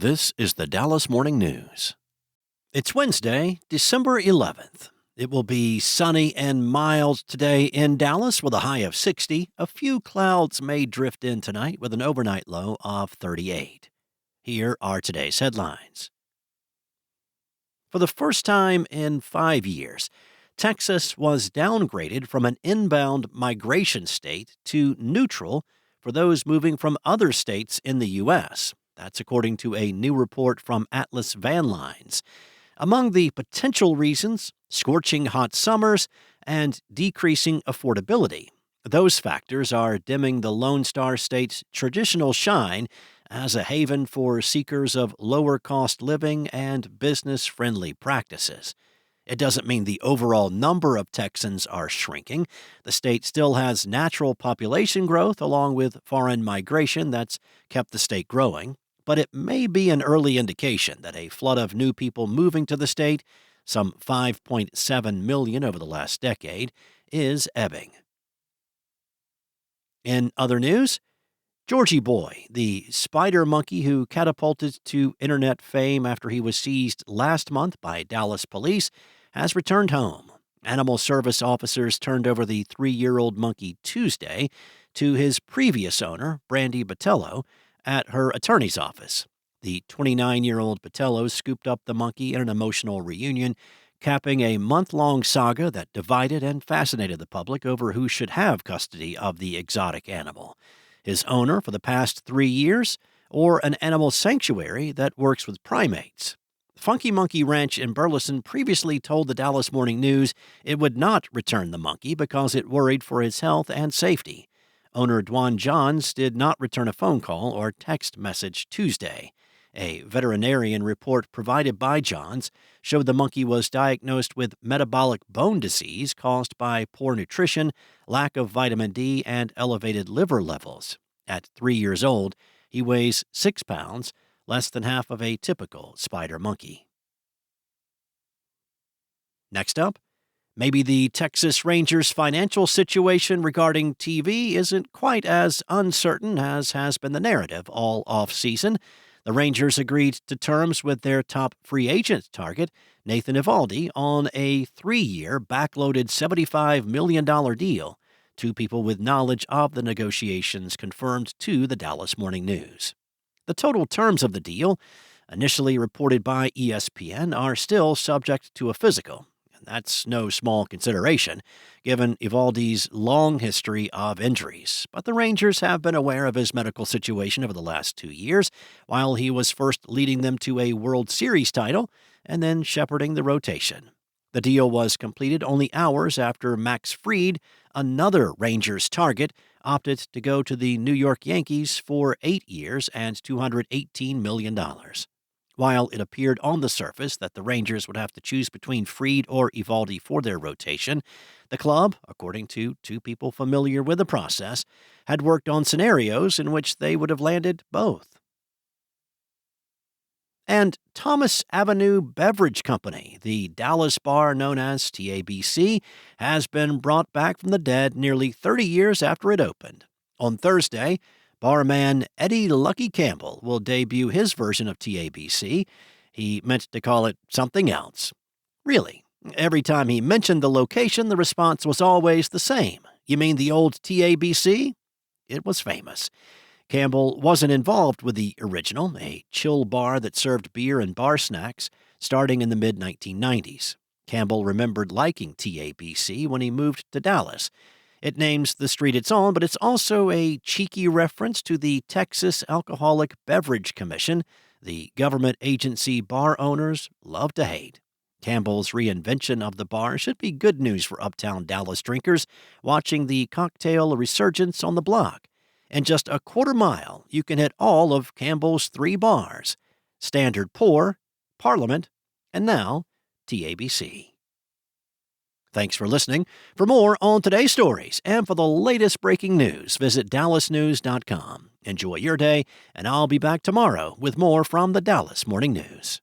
This is the Dallas Morning News. It's Wednesday, December 11th. It will be sunny and mild today in Dallas with a high of 60. A few clouds may drift in tonight with an overnight low of 38. Here are today's headlines. For the first time in 5 years, Texas was downgraded from an inbound migration state to neutral for those moving from other states in the U.S. That's according to a new report from Atlas Van Lines. Among the potential reasons, scorching hot summers and decreasing affordability. Those factors are dimming the Lone Star State's traditional shine as a haven for seekers of lower-cost living and business-friendly practices. It doesn't mean the overall number of Texans are shrinking. The state still has natural population growth along with foreign migration that's kept the state growing. But it may be an early indication that a flood of new people moving to the state, some 5.7 million over the last decade, is ebbing. In other news, Jorgie Boy, the spider monkey who catapulted to internet fame after he was seized last month by Dallas police, has returned home. Animal service officers turned over the 3-year-old monkey Tuesday to his previous owner, Brandy Botello, at her attorney's office. The 29-year-old Botello scooped up the monkey in an emotional reunion, capping a month-long saga that divided and fascinated the public over who should have custody of the exotic animal. His owner for the past 3 years, or an animal sanctuary that works with primates. Funky Monkey Ranch in Burleson previously told the Dallas Morning News it would not return the monkey because it worried for his health and safety. Owner Dwan Johns did not return a phone call or text message Tuesday. A veterinarian report provided by Johns showed the monkey was diagnosed with metabolic bone disease caused by poor nutrition, lack of vitamin D, and elevated liver levels. At 3 years old, he weighs 6 pounds, less than half of a typical spider monkey. Next up, maybe the Texas Rangers' financial situation regarding TV isn't quite as uncertain as has been the narrative all off-season. The Rangers agreed to terms with their top free agent target, Nathan Eovaldi, on a 3-year, backloaded $75 million deal. Two people with knowledge of the negotiations confirmed to the Dallas Morning News. The total terms of the deal, initially reported by ESPN, are still subject to a physical. That's no small consideration, given Eovaldi's long history of injuries. But the Rangers have been aware of his medical situation over the last 2 years, while he was first leading them to a World Series title and then shepherding the rotation. The deal was completed only hours after Max Fried, another Rangers target, opted to go to the New York Yankees for 8 years and $218 million. While it appeared on the surface that the Rangers would have to choose between Fried or Eovaldi for their rotation, the club, according to two people familiar with the process, had worked on scenarios in which they would have landed both. And Thomas Avenue Beverage Company, the Dallas bar known as TABC, has been brought back from the dead nearly 30 years after it opened. On Thursday, barman Eddie Lucky Campbell will debut his version of TABC. He meant to call it something else. Really, every time he mentioned the location, the response was always the same. You mean the old TABC? It was famous. Campbell wasn't involved with the original, a chill bar that served beer and bar snacks starting in the mid-1990s. Campbell remembered liking TABC when he moved to Dallas. It names the street it's on, but it's also a cheeky reference to the Texas Alcoholic Beverage Commission, the government agency bar owners love to hate. Campbell's reinvention of the bar should be good news for uptown Dallas drinkers watching the cocktail resurgence on the block. In just a quarter mile, you can hit all of Campbell's 3 bars: Standard Pour, Parliament, and now TABC. Thanks for listening. For more on today's stories and for the latest breaking news, visit dallasnews.com. Enjoy your day, and I'll be back tomorrow with more from the Dallas Morning News.